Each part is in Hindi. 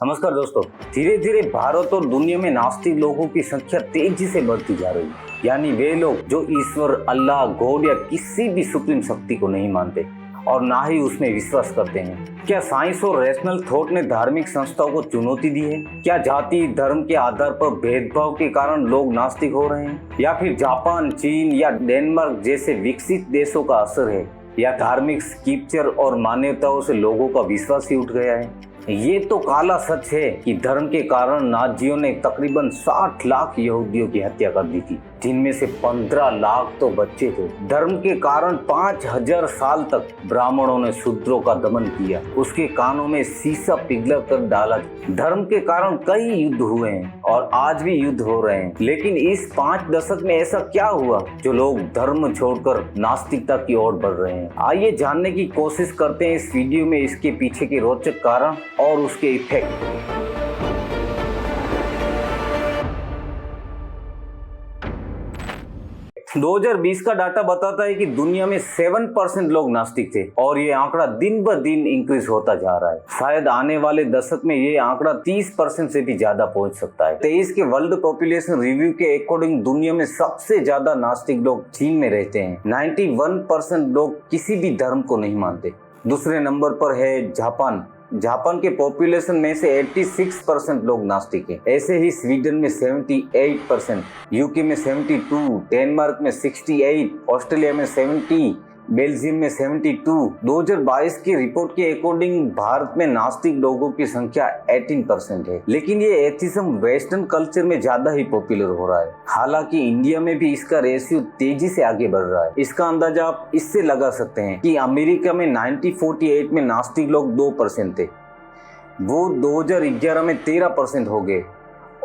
नमस्कार दोस्तों। धीरे धीरे भारत और दुनिया में नास्तिक लोगों की संख्या तेजी से बढ़ती जा रही है। यानी वे लोग जो ईश्वर, अल्लाह, गॉड या किसी भी सुप्रीम शक्ति को नहीं मानते और ना ही उसमें विश्वास करते हैं। क्या साइंस और रैशनल थॉट ने धार्मिक संस्थाओं को चुनौती दी है? क्या जाति धर्म के आधार पर भेदभाव के कारण लोग नास्तिक हो रहे हैं, या फिर जापान, चीन या डेनमार्क जैसे विकसित देशों का असर है, या धार्मिक स्क्रिप्चर और मान्यताओं से लोगों का विश्वास ही उठ गया है? ये तो काला सच है कि धर्म के कारण नाजियों ने तकरीबन 60 लाख यहूदियों की हत्या कर दी थी, जिनमें से 15 लाख तो बच्चे थे। धर्म के कारण 5000 साल तक ब्राह्मणों ने शूद्रों का दमन किया, उसके कानों में शीशा पिघला कर डाला। धर्म के कारण कई युद्ध हुए हैं और आज भी युद्ध हो रहे हैं। लेकिन इस 5 दशक में ऐसा क्या हुआ जो लोग धर्म छोड़कर नास्तिकता की ओर बढ़ रहे हैं? आइए जानने की कोशिश करते हैं इस वीडियो में इसके पीछे के रोचक कारण और उसके इफेक्ट। 2020 का डाटा बताता है कि दुनिया में 7% लोग नास्तिक थे और ये आंकड़ा दिन ब दिन इंक्रीज होता जा रहा है। शायद आने वाले दशक में ये आंकड़ा 30% से भी ज्यादा पहुंच सकता है। 23 के वर्ल्ड पॉपुलेशन रिव्यू के अकॉर्डिंग दुनिया में सबसे ज्यादा नास्तिक लोग चीन में रहते हैं। 91% लोग किसी भी धर्म को नहीं मानते। दूसरे नंबर पर है जापान के पॉपुलेशन में से 86% लोग नास्तिक हैं। ऐसे ही स्वीडन में 78%, यूके में 72, डेनमार्क में 68, ऑस्ट्रेलिया में 70, बेल्जियम में 72। 2022 की रिपोर्ट के अकॉर्डिंग भारत में नास्तिक लोगों की संख्या 18% है। लेकिन ये एथिज्म वेस्टर्न कल्चर में ज्यादा ही पॉपुलर हो रहा है। हालांकि इंडिया में भी इसका रेशियो तेजी से आगे बढ़ रहा है। इसका अंदाजा आप इससे लगा सकते हैं कि अमेरिका में 1948 में नास्तिक लोग 2% थे, वो 2011 में 13% हो गए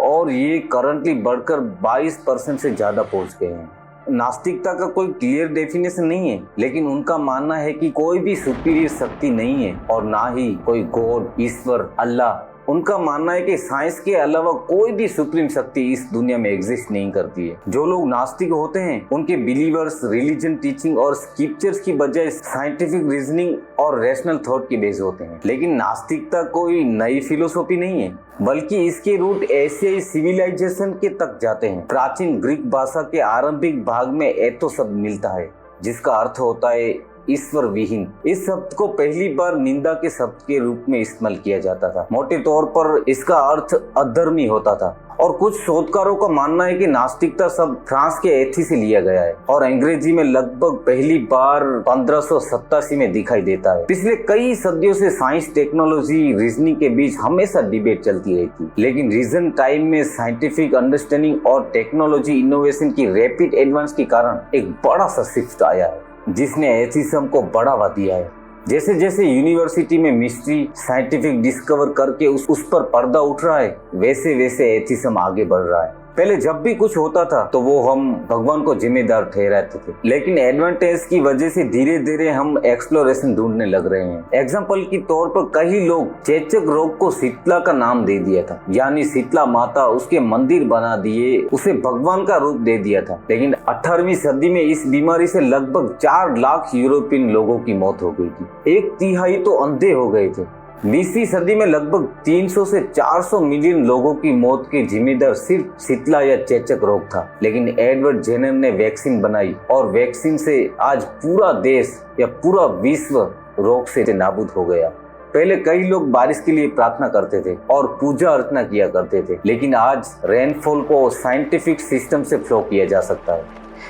और ये करंटली बढ़कर 22% से ज्यादा पहुंच गए हैं। नास्तिकता का कोई क्लियर डेफिनेशन नहीं है, लेकिन उनका मानना है कि कोई भी सुपीरियर शक्ति नहीं है और ना ही कोई गॉड, ईश्वर, अल्लाह। उनका मानना है कि साइंस के अलावा कोई भी सुप्रीम शक्ति इस दुनिया में एग्जिस्ट नहीं करती है। जो लोग नास्तिक होते हैं उनके बिलीवर्स रिलीजन टीचिंग और स्क्रिप्चर्स की बजाय साइंटिफिक रीजनिंग और रैशनल थॉट के बेस होते हैं। लेकिन नास्तिकता कोई नई फिलोसॉफी नहीं है, बल्कि इसके रूट एशियाई सिविलाइजेशन के तक जाते हैं। प्राचीन ग्रीक भाषा के आरंभिक भाग में एथो शब्द मिलता है, जिसका अर्थ होता है ईश्वर विहीन। इस शब्द को पहली बार निंदा के शब्द के रूप में इस्तेमाल किया जाता था। मोटे तौर पर इसका अर्थ अधर्मी होता था। और कुछ शोधकारों का मानना है कि नास्तिकता शब्द फ्रांस के एथी से लिया गया है और अंग्रेजी में लगभग पहली बार 1587 में दिखाई देता है। पिछले कई सदियों से साइंस, टेक्नोलॉजी, रीजनिंग के बीच हमेशा डिबेट चलती रही थी। लेकिन रीजन टाइम में साइंटिफिक अंडरस्टैंडिंग और टेक्नोलॉजी इनोवेशन की रैपिड एडवांस के कारण एक बड़ा सा शिफ्ट आया है, जिसने एथिज्म को बढ़ावा दिया है। जैसे जैसे यूनिवर्सिटी में मिस्ट्री, साइंटिफिक डिस्कवर करके उस पर पर्दा उठ रहा है, वैसे वैसे एथिज्म आगे बढ़ रहा है। पहले जब भी कुछ होता था तो वो हम भगवान को जिम्मेदार ठहराते थे, लेकिन एडवांटेज की वजह से धीरे धीरे हम एक्सप्लोरेशन ढूंढने लग रहे हैं। एग्जाम्पल के तौर पर कई लोग चेचक रोग को शीतला का नाम दे दिया था, यानी शीतला माता, उसके मंदिर बना दिए, उसे भगवान का रूप दे दिया था। लेकिन 18वीं सदी में इस बीमारी से लगभग 4 लाख यूरोपियन लोगों की मौत हो गई थी। 1/3 तो अंधे हो गए थे। 20वीं सदी में लगभग 300 से 400 मिलियन लोगों की मौत के जिम्मेदार सिर्फ शीतला या चेचक रोग था। लेकिन एडवर्ड जेनर ने वैक्सीन बनाई और वैक्सीन से आज पूरा देश या पूरा विश्व रोग से नाबूद हो गया। पहले कई लोग बारिश के लिए प्रार्थना करते थे और पूजा अर्चना किया करते थे, लेकिन आज रेनफॉल को साइंटिफिक सिस्टम से फ्लो किया जा सकता है,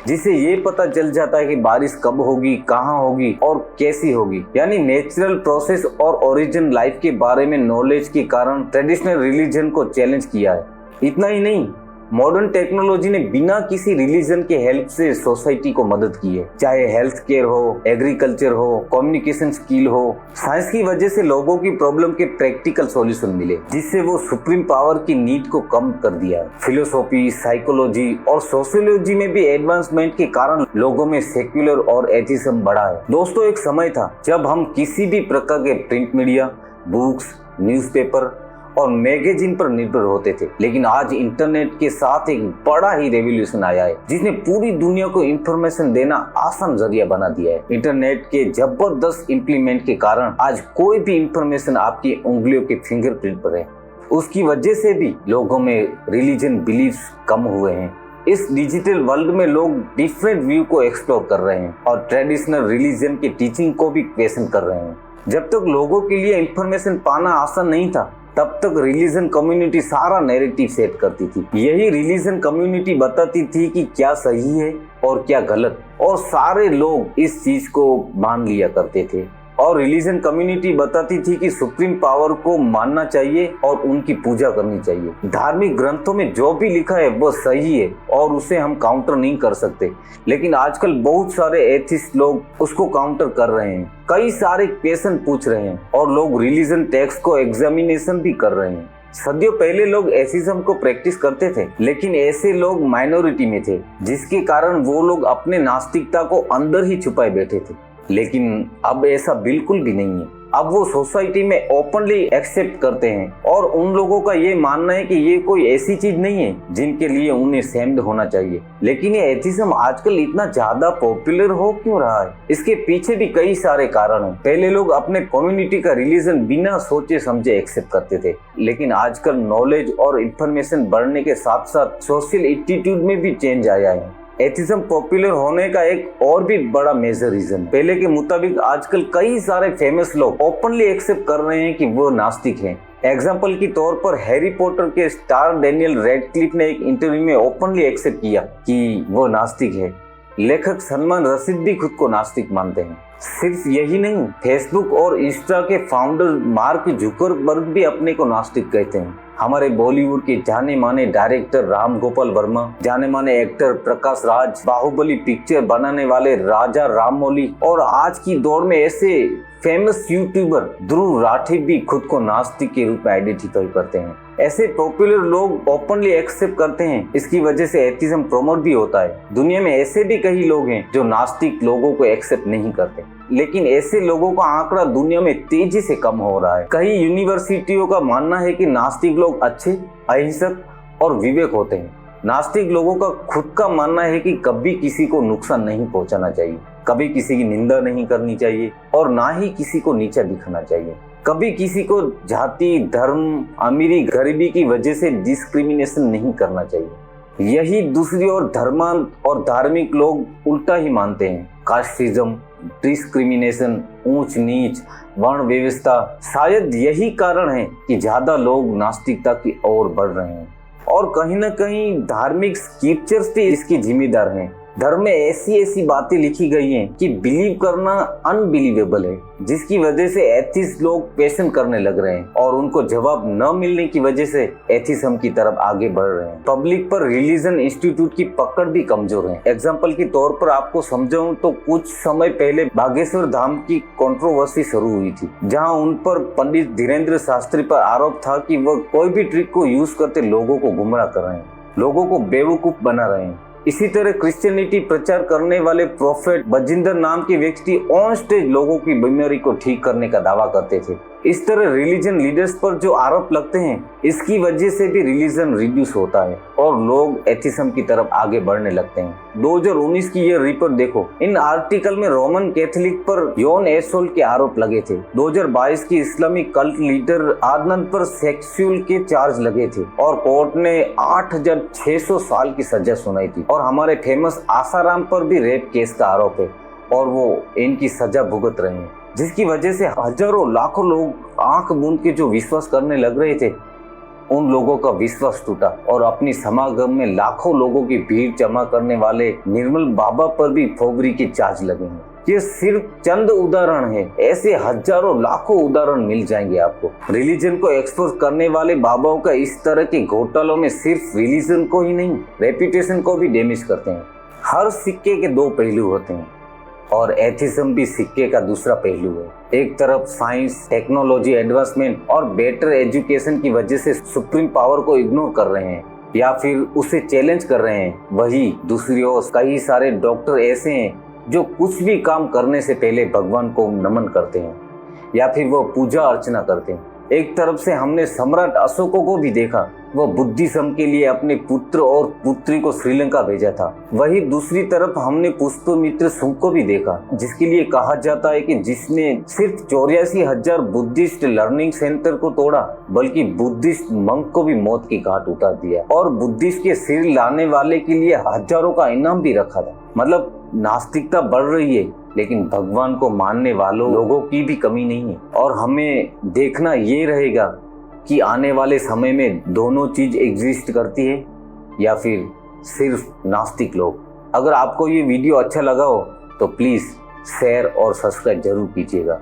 जिससे ये पता चल जाता है कि बारिश कब होगी, कहाँ होगी और कैसी होगी। यानी नेचुरल प्रोसेस और ओरिजिन लाइफ के बारे में नॉलेज के कारण ट्रेडिशनल रिलीजन को चैलेंज किया है। इतना ही नहीं, मॉडर्न टेक्नोलॉजी ने बिना किसी रिलीजन के हेल्प से सोसाइटी को मदद की है, चाहे हेल्थ केयर हो, एग्रीकल्चर हो, कम्युनिकेशन स्किल हो। साइंस की वजह से लोगों की प्रॉब्लम के प्रैक्टिकल सॉल्यूशन मिले, जिससे वो सुप्रीम पावर की नीड को कम कर दिया है। फिलोसॉफी, साइकोलॉजी और सोशियोलॉजी में भी एडवांसमेंट के कारण लोगों में सेक्युलर और एथिज्म बढ़ा है। दोस्तों, एक समय था जब हम किसी भी प्रकार के प्रिंट मीडिया, बुक्स, न्यूज़पेपर और मैगजीन पर निर्भर होते थे, लेकिन आज इंटरनेट के साथ एक बड़ा ही रेवोल्यूशन आया है, जिसने पूरी दुनिया को इंफॉर्मेशन देना आसान जरिया बना दिया है। इंटरनेट के जबरदस्त इम्प्लीमेंट के कारण आज कोई भी इंफॉर्मेशन आपकी उंगलियों के फिंगरप्रिंट पर है। उसकी वजह से भी लोगों में रिलीजन बिलीफ कम हुए हैं। इस डिजिटल वर्ल्ड में लोग डिफरेंट व्यू को एक्सप्लोर कर रहे हैं और ट्रेडिशनल रिलीजन की टीचिंग को भी क्वेश्चन कर रहे हैं। जब तक लोगों के लिए इंफॉर्मेशन पाना आसान नहीं था, तब तक रिलीजन कम्युनिटी सारा नैरेटिव सेट करती थी। यही रिलीजन कम्युनिटी बताती थी कि क्या सही है और क्या गलत, और सारे लोग इस चीज को मान लिया करते थे। और रिलीजन कम्युनिटी बताती थी कि सुप्रीम पावर को मानना चाहिए और उनकी पूजा करनी चाहिए। धार्मिक ग्रंथों में जो भी लिखा है वो सही है और उसे हम काउंटर नहीं कर सकते। लेकिन आजकल बहुत सारे एथिस्ट लोग उसको काउंटर कर रहे हैं, कई सारे क्वेश्चन पूछ रहे हैं और लोग रिलीजन टेक्स्ट को एग्जामिनेशन भी कर रहे हैं। सदियों पहले लोग एथिज्म को प्रैक्टिस करते थे, लेकिन ऐसे लोग माइनॉरिटी में थे, जिसके कारण वो लोग अपने नास्तिकता को अंदर ही छुपाए बैठे थे। लेकिन अब ऐसा बिल्कुल भी नहीं है। अब वो सोसाइटी में ओपनली एक्सेप्ट करते हैं और उन लोगों का ये मानना है कि ये कोई ऐसी चीज नहीं है जिनके लिए उन्हें सेम्ड होना चाहिए। लेकिन ये एथिज्म आजकल इतना ज्यादा पॉपुलर हो क्यों रहा है? इसके पीछे भी कई सारे कारण हैं। पहले लोग अपने कम्युनिटी का रिलीजन बिना सोचे समझे एक्सेप्ट करते थे, लेकिन आजकल नॉलेज और इंफॉर्मेशन बढ़ने के साथ साथ सोशल एटीट्यूड में भी चेंज आया है। एथिज्म पॉपुलर होने का एक और भी बड़ा मेजर रीजन, पहले के मुताबिक आजकल कई सारे फेमस लोग ओपनली एक्सेप्ट कर रहे हैं कि वो नास्तिक हैं। एग्जाम्पल के तौर पर हैरी पॉटर के स्टार डैनियल रेडक्लिफ ने एक इंटरव्यू में ओपनली एक्सेप्ट किया कि वो नास्तिक है। लेखक सलमान रशीद भी खुद को नास्तिक मानते हैं। सिर्फ यही नहीं, फेसबुक और इंस्टा के फाउंडर मार्क जुकरबर्ग भी अपने को नास्तिक कहते हैं। हमारे बॉलीवुड के जाने माने डायरेक्टर राम गोपाल वर्मा, जाने माने एक्टर प्रकाश राज, बाहुबली पिक्चर बनाने वाले राजा राममौली और आज की दौर में ऐसे फेमस यूट्यूबर ध्रुव राठी भी खुद को नास्तिक के रूप में आइडेंटिफाई करते हैं। ऐसे पॉपुलर लोग ओपनली एक्सेप्ट करते हैं, इसकी वजह से एथिज्म प्रमोट भी होता है। दुनिया में ऐसे भी कई लोग हैं जो नास्तिक लोगों को एक्सेप्ट नहीं करते, लेकिन ऐसे लोगों का आंकड़ा दुनिया में तेजी से कम हो रहा है। कई यूनिवर्सिटियों का मानना है कि नास्तिक लोग अच्छे, अहिंसक और विवेक होते हैं। नास्तिक लोगों का खुद का मानना है कि कभी किसी को नुकसान नहीं पहुंचाना चाहिए, कभी किसी की निंदा नहीं करनी चाहिए और ना ही किसी को नीचा दिखाना चाहिए। कभी किसी को जाति, धर्म, अमीरी, गरीबी की वजह से डिस्क्रिमिनेशन नहीं करना चाहिए। यही दूसरी ओर धर्मांध और धार्मिक लोग उल्टा ही मानते हैं। कास्टिज्म, डिस्क्रिमिनेशन, ऊंच नीच, वर्ण व्यवस्था, शायद यही कारण है कि ज्यादा लोग नास्तिकता की ओर बढ़ रहे हैं। और कहीं ना कहीं धार्मिक स्क्रिप्चर्स भी इसकी जिम्मेदार हैं। धर्म में ऐसी बातें लिखी गई हैं कि बिलीव करना अनबिलीवेबल है, जिसकी वजह से एथिस्ट लोग क्वेश्चन करने लग रहे हैं और उनको जवाब न मिलने की वजह से एथिज्म की तरफ आगे बढ़ रहे हैं। पब्लिक पर रिलीजन इंस्टीट्यूट की पकड़ भी कमजोर है। एग्जाम्पल के तौर पर आपको समझाऊं तो कुछ समय पहले बागेश्वर धाम की कंट्रोवर्सी शुरू हुई थी, जहां उन पर पंडित धीरेन्द्र शास्त्री पर आरोप था कि वह कोई भी ट्रिक को यूज करते लोगों को गुमराह कर रहे हैं, लोगों को बेवकूफ बना रहे हैं। इसी तरह क्रिश्चियनिटी प्रचार करने वाले प्रोफेट बजिंदर नाम के व्यक्ति ऑन स्टेज लोगों की बीमारी को ठीक करने का दावा करते थे। इस तरह रिलीजन लीडर्स पर जो आरोप लगते हैं, इसकी वजह से भी रिलीजन रिड्यूस होता है और लोग एथिज्म की तरफ आगे बढ़ने लगते हैं। 2019 की ये रिपोर्ट देखो, इन आर्टिकल में रोमन कैथोलिक पर यौन एसोल्ट के आरोप लगे थे। 2022 की इस्लामिक कल्ट लीडर आदनान पर सेक्सुअल के चार्ज लगे थे और कोर्ट ने 8600 साल की सजा सुनाई थी। और हमारे फेमस आसाराम पर भी रेप केस का आरोप है और वो इनकी सजा भुगत रहे हैं, जिसकी वजह से हजारों लाखों लोग आंख मूंद के जो विश्वास करने लग रहे थे, उन लोगों का विश्वास टूटा और अपनी समागम में लाखों लोगों की भीड़ जमा करने वाले निर्मल बाबा पर भी फोबरी के चार्ज लगे हैं। ये सिर्फ चंद उदाहरण है, ऐसे हजारों लाखों उदाहरण मिल जाएंगे आपको। रिलीजन को एक्सपोज करने वाले बाबाओं का इस तरह के घोटालों में सिर्फ रिलीजन को ही नहीं, रेपुटेशन को भी डैमेज करते हैं। हर सिक्के के दो पहलू होते हैं और एथिज्म भी सिक्के का दूसरा पहलू है। एक तरफ साइंस, टेक्नोलॉजी एडवांसमेंट और बेटर एजुकेशन की वजह से सुप्रीम पावर को इग्नोर कर रहे हैं या फिर उसे चैलेंज कर रहे हैं, वही दूसरी ओर कई सारे डॉक्टर ऐसे हैं जो कुछ भी काम करने से पहले भगवान को नमन करते हैं या फिर वो पूजा अर्चना करते हैं। एक तरफ से हमने सम्राट अशोकों को भी देखा, वह बुद्धिज्म के लिए अपने पुत्र और पुत्री को श्रीलंका भेजा था। वहीं दूसरी तरफ हमने पुष्पमित्र शुंग को भी देखा, जिसके लिए कहा जाता है कि जिसने सिर्फ 84,000 बुद्धिस्ट लर्निंग सेंटर को तोड़ा, बल्कि बुद्धिस्ट मंक को भी मौत की घाट उतार दिया और बुद्धिस्ट के सिर लाने वाले के लिए हजारों का इनाम भी रखा था। मतलब नास्तिकता बढ़ रही है, लेकिन भगवान को मानने वालों लोगों की भी कमी नहीं है। और हमें देखना ये रहेगा कि आने वाले समय में दोनों चीज एग्जिस्ट करती है या फिर सिर्फ नास्तिक लोग। अगर आपको ये वीडियो अच्छा लगा हो तो प्लीज शेयर और सब्सक्राइब जरूर कीजिएगा।